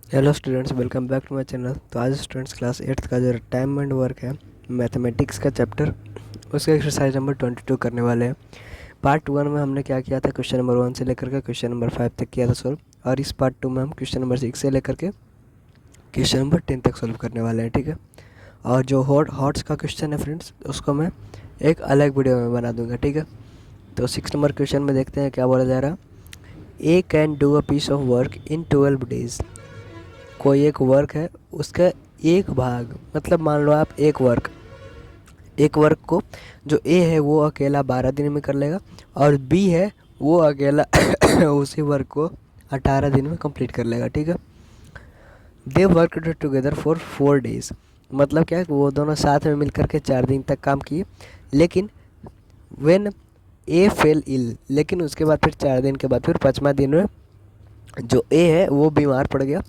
Hello students, welcome back to my channel. तो आज students class 8th का जो टाइम एंड वर्क है मैथमेटिक्स का चैप्टर, उसका एक्सरसाइज नंबर 22 करने वाले हैं। पार्ट 1 में हमने क्या किया था, क्वेश्चन नंबर 1 से लेकर के क्वेश्चन नंबर 5 तक किया था सॉल्व, और इस पार्ट 2 में हम क्वेश्चन नंबर 6 से लेकर के क्वेश्चन नंबर 10 तक सॉल्व करने वाले हैं, ठीक है। और जो हॉट्स का क्वेश्चन है फ्रेंड्स, उसको मैं एक अलग वीडियो में बना दूंगा, ठीक है। तो 6 नंबर क्वेश्चन में देखते हैं क्या बोला जा रहा है। A can do a piece of work in 12 days. कोई एक वर्क है, उसका एक भाग, मतलब मान लो आप एक वर्क को जो ए है वो अकेला 12 दिन में कर लेगा, और बी है वो अकेला उसी वर्क को 18 दिन में कंप्लीट कर लेगा, ठीक है। They work together for 4 days. मतलब क्या है कि वो दोनों साथ में मिलकर के 4 दिन तक काम किए, लेकिन वेन ए फेल इल, लेकिन उसके बाद फिर 4 दिन के बाद फिर 5वां दिन में जो ए है वो बीमार पड़ गया।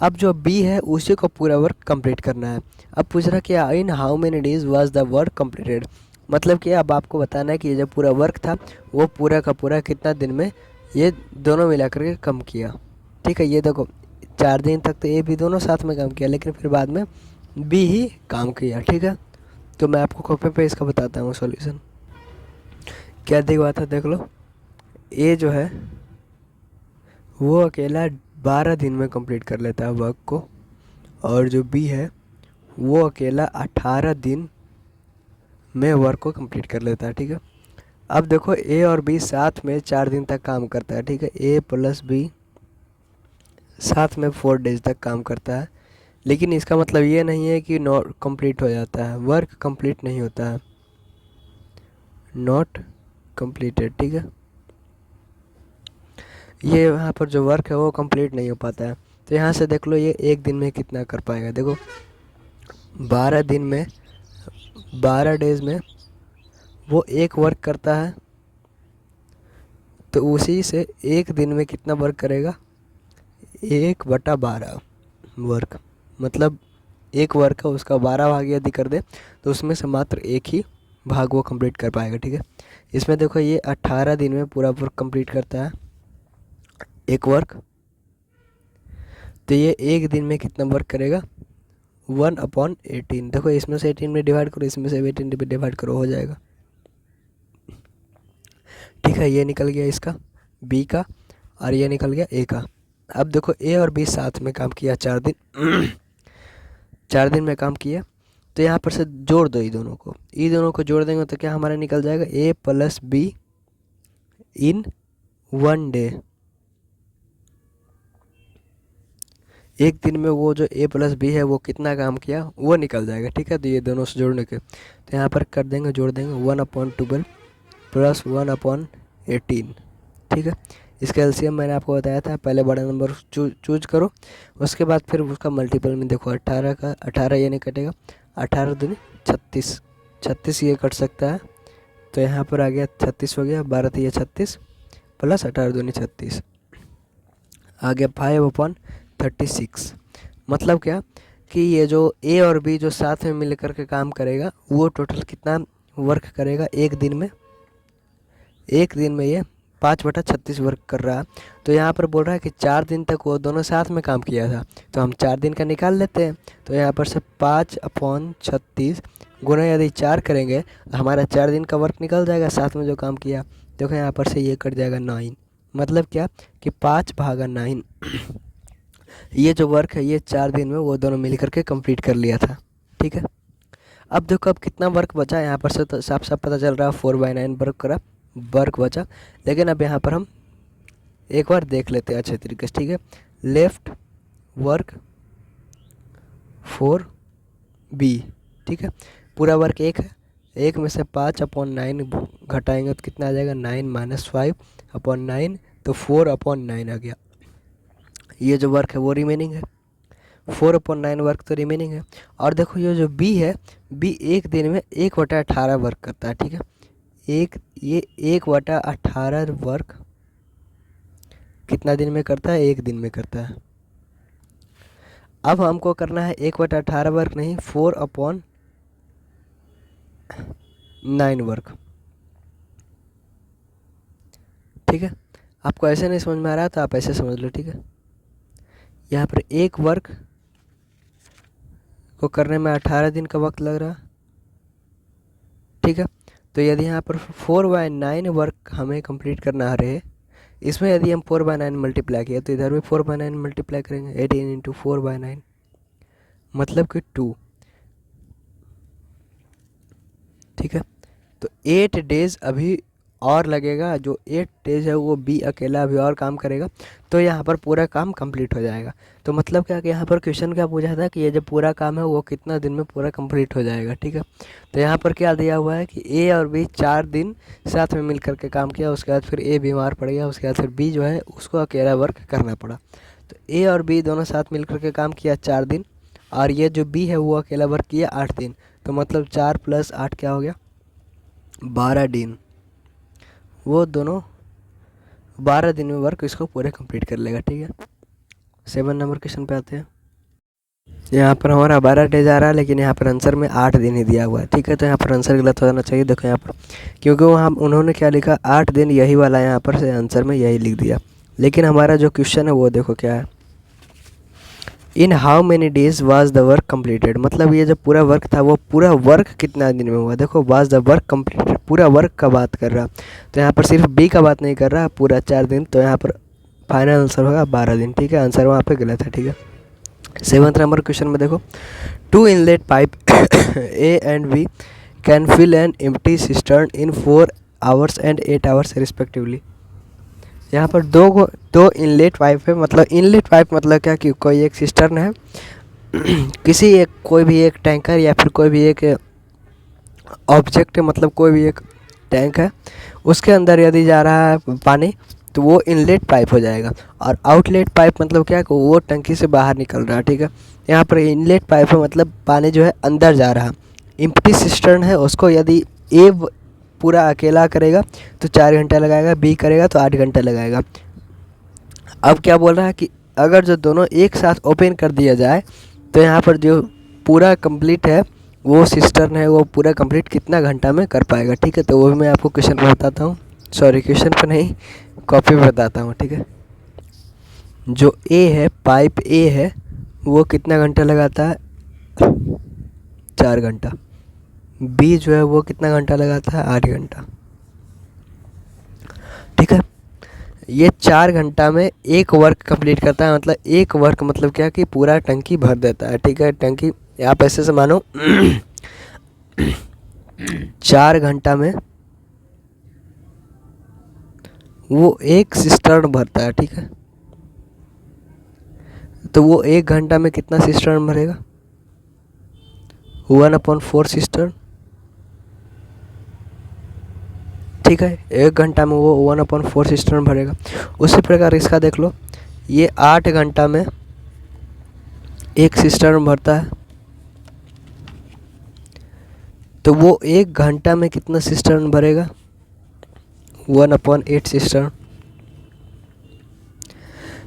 अब जो बी है उसी को पूरा वर्क कंप्लीट करना है। अब पूछ रहा कि in how many days was the work completed. मतलब कि अब आपको बताना है कि ये जो पूरा वर्क था वो पूरा का पूरा कितना दिन में ये दोनों मिलाकर के कम किया, ठीक है। ये देखो 4 दिन तक तो ए बी दोनों साथ में काम किया, लेकिन फिर बाद में बी ही काम किया, ठीक है। तो मैं आपको कॉपी पे इसका बताता हूँ सॉल्यूशन। क्या दिखा था देख लो। ए जो है वो अकेला 12 दिन में कंप्लीट कर लेता है वर्क को, और जो बी है वो अकेला 18 दिन में वर्क को कंप्लीट कर लेता है, ठीक है। अब देखो ए और बी साथ में 4 दिन तक काम करता है, ठीक है। ए प्लस बी साथ में 4 डेज तक काम करता है, लेकिन इसका मतलब ये नहीं है कि नॉट कंप्लीट हो जाता है, वर्क कंप्लीट नहीं होता है, नॉट कंप्लीटेड, ठीक है। ये यहाँ पर जो वर्क है वो कंप्लीट नहीं हो पाता है। तो यहाँ से देख लो ये एक दिन में कितना कर पाएगा। देखो 12 दिन में, 12 डेज में वो एक वर्क करता है, तो उसी से एक दिन में कितना वर्क करेगा, 1/12 वर्क। मतलब एक वर्क है उसका 12 भाग यदि कर दे तो उसमें से मात्र एक ही भाग वो कंप्लीट कर पाएगा, ठीक है। इसमें देखो ये 18 दिन में पूरा वर्क कंप्लीट करता है एक वर्क, तो ये एक दिन में कितना वर्क करेगा, 1/18। देखो इसमें से 18 में डिवाइड करो, इसमें से 18 में डिवाइड करो, हो जाएगा, ठीक है। ये निकल गया इसका बी का, और ये निकल गया ए का। अब देखो ए और बी साथ में काम किया 4 दिन 4 दिन में काम किया, तो यहाँ पर से जोड़ दो, ई दोनों को जोड़ देंगे तो क्या हमारा निकल जाएगा, ए प्लस बी इन 1 डे। एक दिन में वो जो ए प्लस बी है वो कितना काम किया वो निकल जाएगा, ठीक है। तो ये दोनों से जोड़ने के तो यहाँ पर कर देंगे, जोड़ देंगे 1/12 प्लस 1/18, ठीक है। इसका एलसीएम मैंने आपको बताया था, पहले बड़ा नंबर चूज करो, उसके बाद फिर उसका मल्टीपल में देखो 18 का 18 ये नहीं कटेगा, 18 दूनी 36, 36 ये कट सकता है, तो यहाँ पर आ गया 36 हो गया, 12 ये 36 प्लस 18 दूनी 36 आ गया 5/36। मतलब क्या कि ये जो ए और बी जो साथ में मिल कर के काम करेगा वो टोटल कितना वर्क करेगा एक दिन में ये 5/36 वर्क कर रहा है। तो यहाँ पर बोल रहा है कि 4 दिन तक वो दोनों साथ में काम किया था, तो हम 4 दिन का निकाल लेते हैं। तो यहाँ पर से 5/36 गुना यदि 4 करेंगे तो हमारा 4 दिन का वर्क निकल जाएगा साथ में जो काम किया। देखो यहाँ पर से ये कट जाएगा 9। मतलब क्या कि 5/9 ये जो वर्क है ये 4 दिन में वो दोनों मिल करके कंप्लीट कर लिया था, ठीक है। अब देखो अब कितना वर्क बचा, यहाँ पर से तो साफ साफ पता चल रहा है 4/9 वर्क बचा। लेकिन अब यहाँ पर हम एक बार देख लेते हैं अच्छे तरीके से, ठीक है। लेफ्ट वर्क फॉर बी, ठीक है। पूरा वर्क एक है, एक में से 5/9 घटाएंगे तो कितना आ जाएगा, 9 - 5/9, तो 4/9 आ गया। ये जो वर्क है वो रिमेनिंग है, 4/9 वर्क तो रिमेनिंग है। और देखो ये जो बी है, बी एक दिन में 1/18 वर्क करता है, ठीक है। ये 1/18 वर्क कितना दिन में करता है, एक दिन में करता है। अब हमको करना है 1/18 वर्क नहीं, 4/9 वर्क, ठीक है। आपको ऐसे नहीं समझ में आ रहा तो आप ऐसे समझ लो, ठीक है। यहाँ पर एक वर्क को करने में 18 दिन का वक्त लग रहा, ठीक है। तो यदि यहाँ पर 4/9 वर्क हमें कंप्लीट करना रहे, इसमें यदि हम 4/9 मल्टीप्लाई किया तो इधर भी 4/9 मल्टीप्लाई करेंगे। 18 × 4/9 मतलब कि 2, ठीक है। तो 8 डेज अभी और लगेगा, जो 8 डेज है वो बी अकेला अभी और काम करेगा, तो यहाँ पर पूरा काम कंप्लीट हो जाएगा। तो मतलब क्या कि यहाँ पर क्वेश्चन क्या पूछा था कि ये जो पूरा काम है वो कितना दिन में पूरा कंप्लीट हो जाएगा, ठीक है। तो यहाँ पर क्या दिया हुआ है कि ए और बी 4 दिन साथ में मिल करके काम किया, उसके बाद फिर ए बीमार पड़ गया, उसके बाद फिर बी जो है उसको अकेला वर्क करना पड़ा। तो ए और बी दोनों साथ मिल करके काम किया 4 दिन, और ये जो बी है वो अकेला वर्क किया 8 दिन। तो मतलब 4 + 8 क्या हो गया, 12 दिन। वो दोनों 12 दिन में वर्क इसको पूरे कंप्लीट कर लेगा, ठीक है। 7 नंबर क्वेश्चन पे आते हैं। यहाँ पर हमारा 12 डेज आ रहा है, लेकिन यहाँ पर आंसर में 8 दिन ही दिया हुआ है, ठीक है। तो यहाँ पर आंसर गलत हो जाना चाहिए। देखो यहाँ पर, क्योंकि वहाँ उन्होंने क्या लिखा, 8 दिन, यही वाला यहाँ पर से आंसर में यही लिख दिया। लेकिन हमारा जो क्वेश्चन है वो देखो क्या है, in how many days was the work completed. मतलब ये जो पूरा वर्क था वो पूरा वर्क कितना दिन में हुआ। देखो वाज द वर्क कंप्लीटेड, पूरा वर्क का बात कर रहा, तो यहाँ पर सिर्फ बी का बात नहीं कर रहा, पूरा 4 दिन। तो यहाँ पर फाइनल आंसर होगा 12 दिन, ठीक है। आंसर वहाँ पे गलत है, ठीक है। 7th नंबर क्वेश्चन में देखो, 2 inlet pipe A and B can fill an empty cistern in 4 hours and 8 hours respectively. यहाँ पर दो इनलेट पाइप है। मतलब इनलेट पाइप मतलब क्या कि कोई एक सिस्टर्न है किसी एक, कोई भी एक टैंकर या फिर कोई भी एक ऑब्जेक्ट है, मतलब कोई भी एक टैंक है, उसके अंदर यदि जा रहा है पानी तो वो इनलेट पाइप हो जाएगा। और आउटलेट पाइप मतलब क्या कि वो टंकी से बाहर निकल रहा है, ठीक है। यहाँ पर इनलेट पाइप है मतलब पानी जो है अंदर जा रहा है। एम्प्टी सिस्टर्न है, उसको यदि ए पूरा अकेला करेगा तो 4 घंटा लगाएगा, बी करेगा तो 8 घंटा लगाएगा। अब क्या बोल रहा है कि अगर जो दोनों एक साथ ओपन कर दिया जाए तो यहाँ पर जो पूरा कंप्लीट है वो सिस्टर्न है वो पूरा कंप्लीट कितना घंटा में कर पाएगा, ठीक है। तो वो भी मैं आपको क्वेश्चन पर बताता हूँ, सॉरी क्वेश्चन पर नहीं, कॉपी पे बताता हूँ, ठीक है। जो ए है, पाइप ए है, वो कितना घंटा लगाता है, 4 घंटा। बी जो है वो कितना घंटा लगाता है, 8 घंटा, ठीक है। ये 4 घंटा में एक वर्क कंप्लीट करता है। मतलब एक वर्क मतलब क्या कि पूरा टंकी भर देता है, ठीक है। टंकी आप ऐसे से मानो 4 घंटा में वो एक सिस्टर्न भरता है, ठीक है। तो वो 1 घंटा में कितना सिस्टर्न भरेगा, 1/4 सिस्टर्न, ठीक है। 1 घंटा में वो 1/4 सिस्टर्न भरेगा। उसी प्रकार इसका देख लो, ये 8 घंटा में एक सिस्टर्न भरता है, तो वो 1 घंटा में कितना सिस्टर्न भरेगा, 1/8 सिस्टर्न।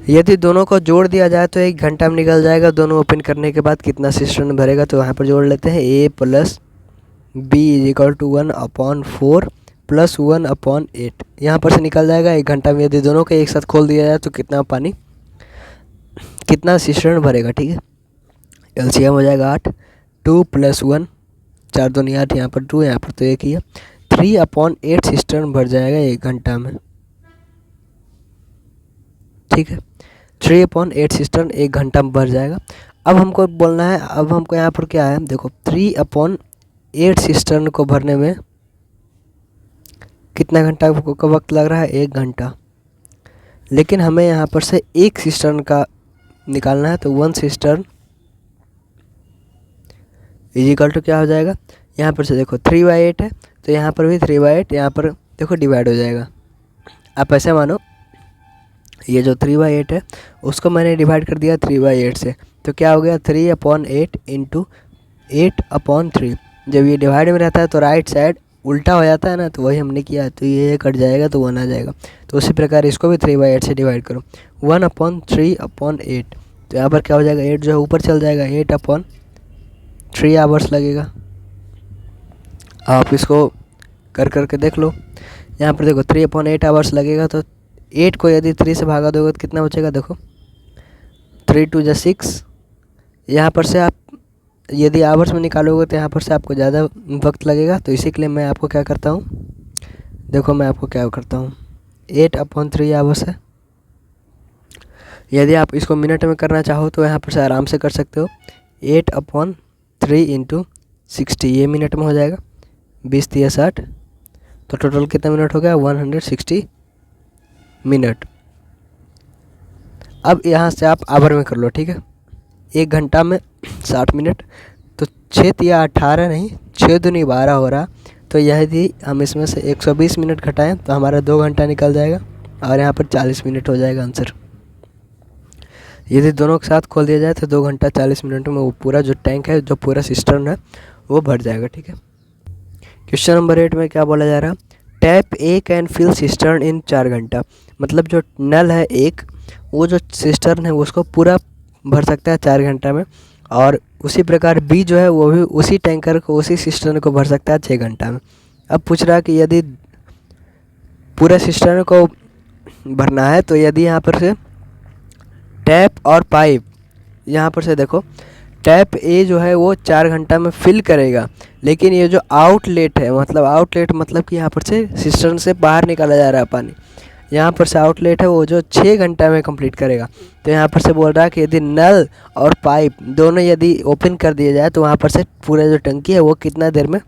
यदि दोनों को जोड़ दिया जाए तो 1 घंटा में निकल जाएगा। दोनों ओपन करने के बाद कितना सिस्टर्न भरेगा, तो यहाँ पर जोड़ लेते हैं, a + b = 1/4 + 1/8। यहाँ पर से निकल जाएगा 1 घंटा में यदि दोनों को एक साथ खोल दिया जाए तो कितना पानी, कितना सिस्टर्न भरेगा, ठीक है। एलसीएम हो जाएगा 8, 2 + 1, 4 दूनी 8, यहाँ पर 2, यहाँ पर तो 1 ही है, 3/8 सिस्टर्न भर जाएगा 1 घंटा में, ठीक है। 3/8 सिस्टर्न 1 घंटा में भर जाएगा। अब हमको बोलना है, अब हमको यहाँ पर क्या है, देखो 3/8 सिस्टर्न को भरने में कितना घंटा का वक्त लग रहा है, 1 घंटा। लेकिन हमें यहाँ पर से एक सिस्टर्न का निकालना है, तो 1 सिस्टर्न = क्या हो जाएगा, यहाँ पर से देखो 3/8 है, तो यहाँ पर भी 3/8, यहाँ पर देखो डिवाइड हो जाएगा। आप ऐसे मानो ये जो 3/8 है उसको मैंने डिवाइड कर दिया 3/8 से, तो क्या हो गया, 3/8 × 8/3। जब ये डिवाइड में रहता है तो राइट साइड उल्टा हो जाता है ना, तो वही हमने किया, तो ये कट जाएगा तो 1 आ जाएगा। तो उसी प्रकार इसको भी 3/8 से डिवाइड करो, 1/3/8। तो यहाँ पर क्या हो जाएगा, 8 जो है ऊपर चल जाएगा, 8/3 आवर्स लगेगा। आप इसको कर करके देख लो। यहाँ पर देखो 3/8 आवर्स लगेगा, तो 8 को यदि 3 से भागा दोगे तो कितना बचेगा, देखो 3 2 = 6। यहाँ पर से आप यदि आवर्स में निकालोगे तो यहाँ पर से आपको ज़्यादा वक्त लगेगा, तो इसी के लिए मैं आपको क्या करता हूँ, देखो मैं आपको क्या करता हूँ, 8/3 आवर्स है। यदि आप इसको मिनट में करना चाहो तो यहाँ पर से आराम से कर सकते हो। 8/3 × 60 ये मिनट में हो जाएगा, 20 × 60, तो टोटल कितना मिनट हो गया, 160 मिनट। अब यहाँ से आप आवर में कर लो, ठीक है। 1 घंटा में 60 मिनट, तो 6 × 18 नहीं, 6 दूनी 12 हो रहा। तो यदि हम इसमें से 120 मिनट घटाएं तो हमारा 2 घंटा निकल जाएगा और यहाँ पर 40 मिनट हो जाएगा आंसर। यदि दोनों के साथ खोल दिया जाए तो 2 घंटा 40 मिनट में वो पूरा जो टैंक है, जो पूरा सिस्टर्न है, वो भर जाएगा, ठीक है। क्वेश्चन नंबर 8 में क्या बोला जा रहा है, tap A can fill cistern in 4 घंटा। मतलब जो नल है एक, वो जो सिस्टर्न है उसको पूरा भर सकता है 4 घंटा में, और उसी प्रकार बी जो है वो भी उसी टैंकर को, उसी सिस्टर्न को भर सकता है 6 घंटा में। अब पूछ रहा है कि यदि पूरा सिस्टर्न को भरना है तो यदि यहाँ पर से टैप और पाइप, यहाँ पर से देखो टैप ए जो है वो 4 घंटा में फिल करेगा, लेकिन ये जो आउटलेट है, मतलब आउटलेट मतलब कि यहाँ पर से सिस्टर्न से बाहर निकाला जा रहा है पानी, यहाँ पर से आउटलेट है वो जो 6 घंटा में कंप्लीट करेगा। तो यहाँ पर से बोल रहा है कि यदि नल और पाइप दोनों यदि ओपन कर दिया जाए तो वहाँ पर से पूरा जो टंकी है वो कितना देर में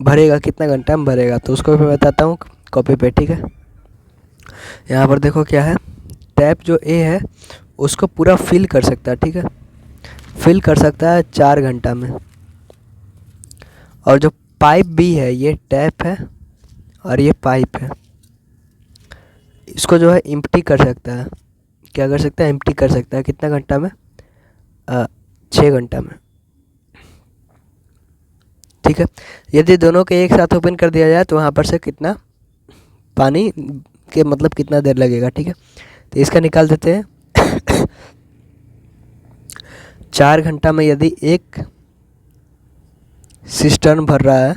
भरेगा, कितना घंटा में भरेगा, तो उसको मैं बताता हूँ कॉपी पे, ठीक है। यहाँ पर देखो क्या है, टैप जो ए है उसको पूरा फिल कर सकता है, ठीक है, फिल कर सकता है 4 घंटा में। और जो पाइप बी है, ये टैप है और ये पाइप है, इसको जो है एम्प्टी कर सकता है, क्या कर सकता है, एम्प्टी कर सकता है, कितना घंटा में, 6 घंटा में, ठीक है। यदि दोनों के एक साथ ओपन कर दिया जाए तो वहाँ पर से कितना पानी के मतलब कितना देर लगेगा, ठीक है। तो इसका निकाल देते हैं। 4 घंटा में यदि एक सिस्टर्न भर रहा है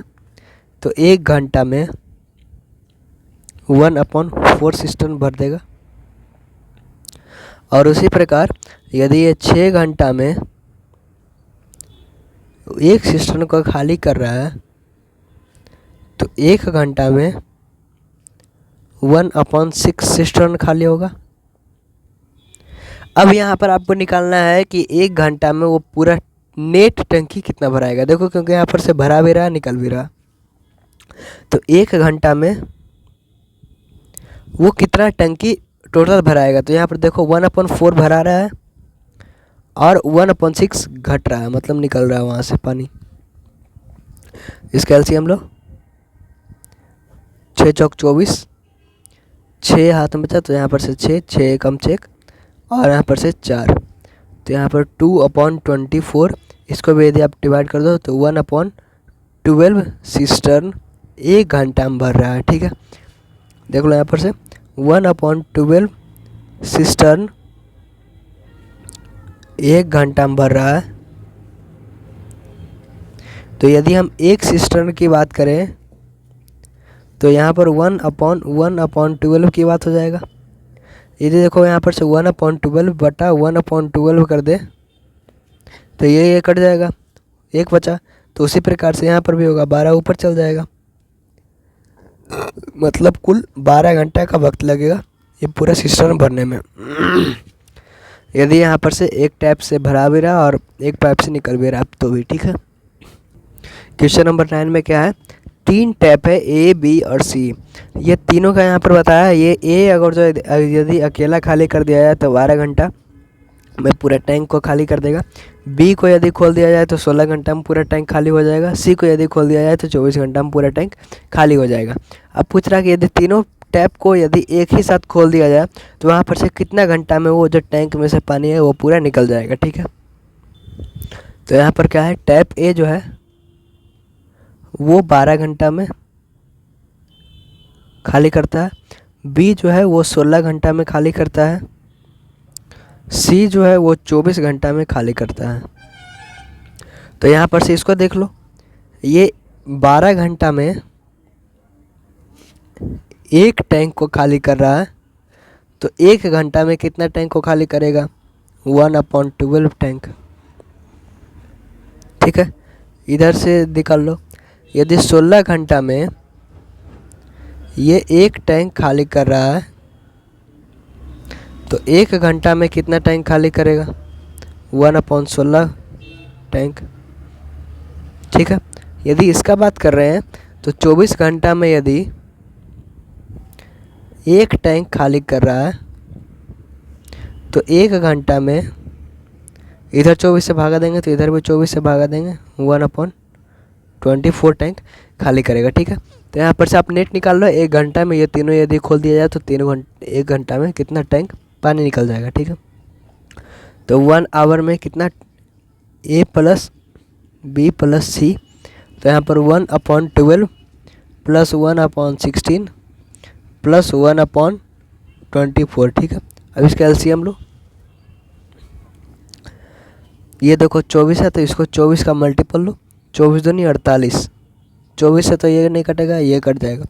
तो 1 घंटा में 1/4 सिस्टर्न भर देगा। और उसी प्रकार यदि ये 6 घंटा में एक सिस्टर्न को खाली कर रहा है तो 1 घंटा में 1/6 सिस्टर्न खाली होगा। अब यहाँ पर आपको निकालना है कि 1 घंटा में वो पूरा नेट टंकी कितना भराएगा। देखो क्योंकि यहाँ पर से भरा भी रहा, निकल भी रहा, तो 1 घंटा में वो कितना टंकी टोटल भराएगा। तो यहाँ पर देखो 1/4 भरा रहा है और 1/6 घट रहा है, मतलब निकल रहा है वहाँ से पानी। इसका एलसीएम लो, 6 चौक 24, 6 हाथ में बचा तो यहाँ पर से 6, 6 कम 6 और यहाँ पर से 4, तो यहाँ पर 2/24, इसको भी यदि आप डिवाइड कर दो तो 1/12 सिस्टर्न 1 घंटा में भर रहा है, ठीक है। देख लो यहाँ पर से 1/12 सिस्टर्न 1 घंटा में भर रहा है। तो यदि हम एक सिस्टर्न की बात करें तो यहाँ पर 1/12 की बात हो जाएगा। यदि देखो यहाँ पर से 1/12 बटा 1/12 कर दे तो ये कट जाएगा, 1 बचा। तो उसी प्रकार से यहाँ पर भी होगा, 12 ऊपर चल जाएगा, मतलब कुल 12 घंटा का वक्त लगेगा ये पूरा सिस्टम भरने में। यदि यहाँ पर से एक टैप से भरा भी रहा और एक पाइप से निकल भी रहा तो भी, ठीक है। क्वेश्चन नंबर 9 में क्या है, 3 टैप है ए, बी और सी, ये तीनों का यहाँ पर बताया है। ये ए अगर जो यदि अकेला खाली कर दिया जाए तो 12 घंटा में पूरा टैंक को खाली कर देगा। बी को यदि खोल दिया जाए तो 16 घंटा में पूरा टैंक खाली हो जाएगा। सी को यदि खोल दिया जाए तो 24 घंटा में पूरा टैंक खाली हो जाएगा। अब पूछ रहा है कि यदि तीनों टैप को यदि एक ही साथ खोल दिया जाए तो वहाँ पर से कितना घंटा में वो जो टैंक में से पानी है वो पूरा निकल जाएगा, ठीक है। तो यहाँ पर क्या है, टैप ए जो है वो 12 घंटा में खाली करता है, बी जो है वो 16 घंटा में खाली करता है, सी जो है वो 24 घंटा में खाली करता है। तो यहाँ पर से इसको देख लो, ये 12 घंटा में एक टैंक को खाली कर रहा है, तो 1 घंटा में कितना टैंक को खाली करेगा, 1/12 टैंक। ठीक है, इधर से निकाल लो। यदि 16 घंटा में ये एक टैंक खाली कर रहा है तो 1 घंटा में कितना टैंक खाली करेगा? 1/16 टैंक। ठीक है, यदि इसका बात कर रहे हैं तो 24 घंटा में यदि एक टैंक खाली कर रहा है तो 1 घंटा में इधर 24 से भागा देंगे तो इधर भी 24 से भागा देंगे, 1/24 टैंक खाली करेगा। ठीक है, तो यहाँ पर से आप नेट निकाल लो। 1 घंटा में ये तीनों यदि खोल दिया जाए तो 1 घंटा में कितना टैंक पानी निकल जाएगा। ठीक है, तो 1 आवर में कितना A + B + C, तो यहाँ पर 1/12 + 1/16 + 1/24। ठीक है, अब इसका एलसीएम लो। ये देखो 24 है तो इसको 24 का मल्टीपल लो, 24 दूनी 48। 24 से तो ये नहीं कटेगा, ये कट जाएगा।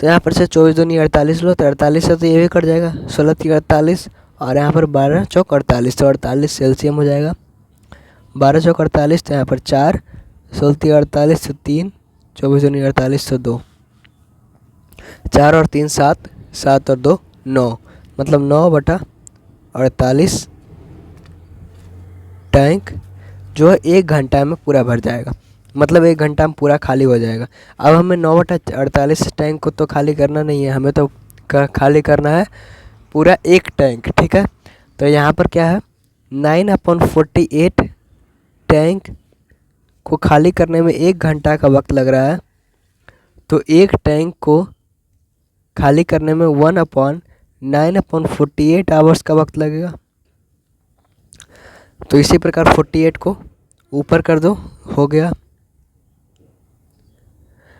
तो यहाँ पर से 24 दूनी 48 लो, तो 48 से तो ये भी कट जाएगा, 16 × 48 और यहाँ पर 12 × 48, तो 48 से एलसीएम हो जाएगा। 12 × 48 तो यहाँ पर 4, 16 × 48 तो 3, 24 दूनी 48 तो 2, 4 और 3 7, 7 और 2 9, मतलब 9/48 टैंक जो है 1 घंटा में पूरा भर जाएगा, मतलब 1 घंटा में पूरा खाली हो जाएगा। अब हमें 9/48 टैंक को तो खाली करना नहीं है, हमें तो खाली करना है पूरा एक टैंक। ठीक है, तो यहाँ पर क्या है, 9/48 टैंक को खाली करने में 1 घंटा का वक्त लग रहा है, तो एक टैंक को खाली करने में 1/9/48 आवर्स का वक्त लगेगा। तो इसी प्रकार 48 को ऊपर कर दो, हो गया।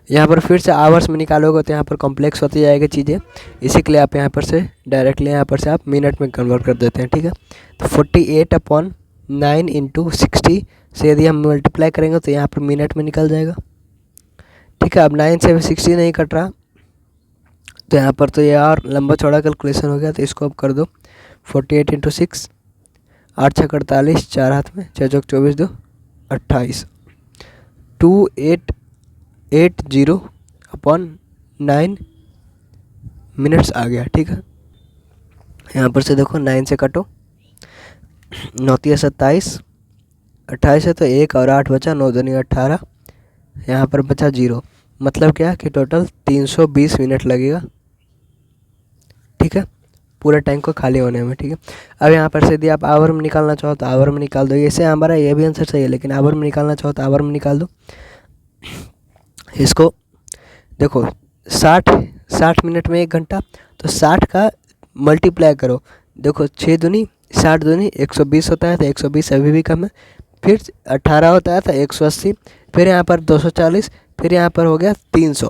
यहाँ पर फिर से आवर्स में निकालोगे तो यहाँ पर कॉम्प्लेक्स होती जाएगी चीज़ें, इसी के लिए आप यहाँ पर से डायरेक्टली यहाँ पर से आप मिनट में कन्वर्ट कर देते हैं। ठीक है, तो 48/9 × 60 से यदि हम मल्टीप्लाई करेंगे तो यहाँ पर मिनट में निकल जाएगा। ठीक है, अब 9 से 60 नहीं कट रहा, तो यहाँ पर तो ये और लंबा चौड़ा कैलकुलेशन हो गया, तो इसको अब कर दो 48 × 6, 8 × 6 48, 4 हाथ में, 6 × 24 2 28, 2880/9 मिनट्स आ गया। ठीक है, यहाँ पर से देखो 9 से कटो, 9 × 27, 28 है तो 1 और 8 बचा, 9 दूनी 18, यहाँ पर बचा 0, मतलब क्या कि टोटल 320 मिनट लगेगा। ठीक है, पूरा टैंक को खाली होने में। ठीक है, अब यहाँ पर से यदि आप आवर में निकालना चाहो तो आवर में निकाल दो। ऐसे हमारा ये भी आंसर सही है, लेकिन आवर में निकालना चाहो तो आवर में निकाल दो। इसको देखो 60 मिनट में 1 घंटा, तो 60 का मल्टीप्लाई करो। देखो 6 दूनी 60 दूनी 120 होता है, तो 120 अभी भी कम है, फिर 18 होता है तो 180, फिर यहाँ पर 240, फिर यहाँ पर हो गया 300।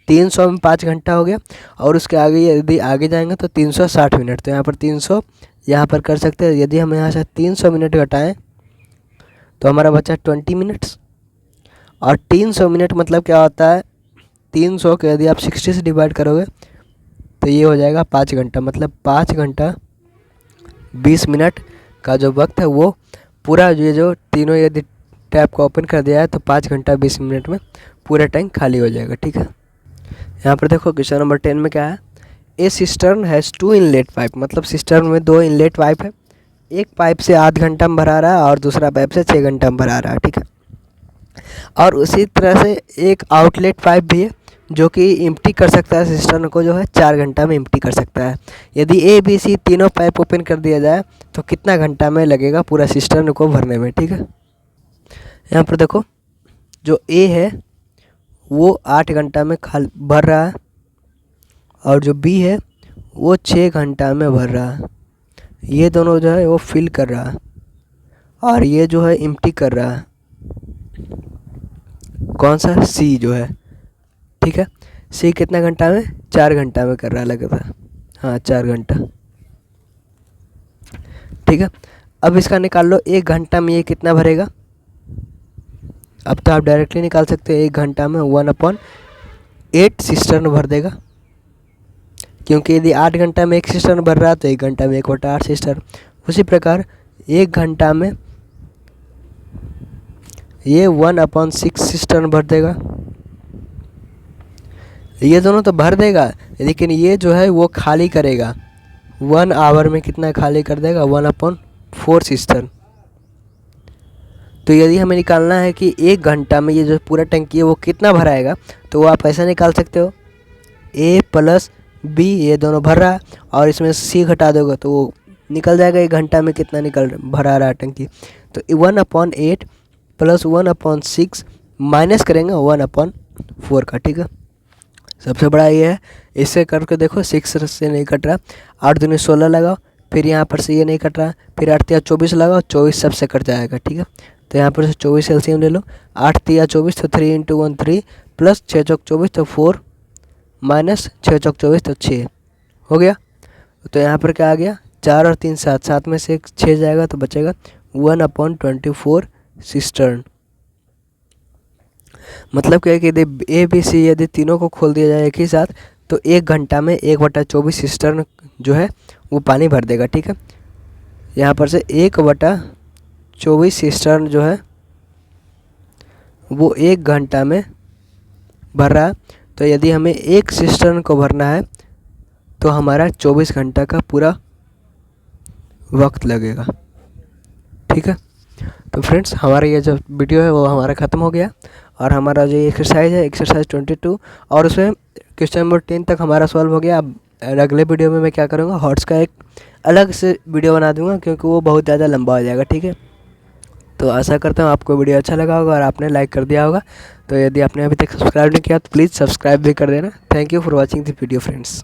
300 में 5 घंटा हो गया, और उसके आगे यदि आगे जाएंगे तो 360 मिनट, तो यहाँ पर 300 यहाँ पर कर सकते हैं। यदि हम यहाँ से 300 मिनट घटाएं तो हमारा बचा 20 मिनट्स, और 300 मिनट मतलब क्या होता है, 300 को यदि आप 60 से डिवाइड करोगे तो ये हो जाएगा 5 घंटा, मतलब 5 घंटा 20 मिनट का जो वक्त है वो पूरा, ये जो तीनों यदि टैप को ओपन कर दिया है तो 5 घंटा 20 मिनट में पूरा टैंक खाली हो जाएगा। ठीक है, यहाँ पर देखो क्वेश्चन नंबर 10 में क्या है, ए सिस्टर्न हैज़ 2 इनलेट पाइप, मतलब सिस्टर्न में 2 इनलेट पाइप है, एक पाइप से आध घंटा में भरा रहा है और दूसरा पाइप से 6 घंटा में भरा रहा है। ठीक है, और उसी तरह से एक आउटलेट पाइप भी है जो कि एम्प्टी कर सकता है सिस्टर्न को, जो है 4 घंटा में एम्प्टी कर सकता है। यदि ए बी सी तीनों पाइप ओपन कर दिया जाए तो कितना घंटा में लगेगा पूरा सिस्टर्न को भरने में। ठीक है, यहाँ पर देखो जो ए है वो 8 घंटा में भर रहा है, और जो बी है वो 6 घंटा में भर रहा है। ये दोनों जो है वो फिल कर रहा है, और ये जो है एम्प्टी कर रहा है। कौन सा, सी जो है। ठीक है, सी कितना घंटा में, 4 घंटा में कर रहा है लगता है, हाँ 4 घंटा। ठीक है, अब इसका निकाल लो 1 घंटा में ये कितना भरेगा। अब तो आप डायरेक्टली निकाल सकते हो, 1 घंटा में 1/8 सिस्टर्न भर देगा, क्योंकि यदि 8 घंटा में एक सिस्टर्न भर रहा है तो 1 घंटा में 1/8 सिस्टर्न, उसी प्रकार 1 घंटा में ये 1/6 सिस्टर्न भर देगा। ये दोनों तो भर देगा, लेकिन ये जो है वो खाली करेगा। 1 आवर में कितना खाली कर देगा? 1/4 सिस्टर्न। तो यदि हमें निकालना है कि 1 घंटा में ये जो पूरा टंकी है वो कितना भराएगा, तो वो आप ऐसा निकाल सकते हो, A + B ये दोनों भर रहा है और इसमें C घटा दोगे तो वो निकल जाएगा 1 घंटा में कितना भरा रहा है टंकी। तो 1/8 + 1/6 माइनस करेंगे 1/4 का। ठीक है, सबसे बड़ा ये है। इससे करके देखो, 6 से नहीं कट रहा, 8 दूनी 16 लगाओ, फिर यहाँ पर से ये नहीं कट रहा, फिर 8 तिया 24 लगाओ, 24 सबसे कट जाएगा। ठीक है, तो यहाँ पर से 24 एलसीएम ले लो, 8 तिया 24 तो 3 × 1 3 प्लस 6 चौक 24 तो 4 माइनस 6 चौक 24 तो 6 हो गया। तो यहाँ पर क्या आ गया? 4 और 3 7, 7 में से 6 जाएगा तो बचेगा 1/24 सिस्टर्न। मतलब क्या है कि यदि A B C यदि तीनों को खोल दिया जाए एक ही साथ तो 1 घंटा में 1/24 सिस्टर्न जो है वो पानी भर देगा। ठीक है, यहाँ पर से 1/24 सिस्टर्न जो है वो 1 घंटा में भर रहा है। तो यदि हमें 1 सिस्टर्न को भरना है तो हमारा 24 घंटा का पूरा वक्त लगेगा। ठीक है, तो फ्रेंड्स हमारा ये जो वीडियो है वो हमारा ख़त्म हो गया और हमारा जो एक्सरसाइज है एक्सरसाइज 22 और उसमें क्वेश्चन नंबर 10 तक हमारा सॉल्व हो गया। अब अगले वीडियो में मैं क्या करूँगा, हॉट्स का एक अलग से वीडियो बना दूँगा क्योंकि वो बहुत ज़्यादा लंबा हो जाएगा। ठीक है, तो आशा करता हूँ आपको वीडियो अच्छा लगा होगा और आपने लाइक कर दिया होगा। तो यदि आपने अभी तक सब्सक्राइब नहीं किया तो प्लीज़ सब्सक्राइब भी कर देना। Thank you for watching the video friends.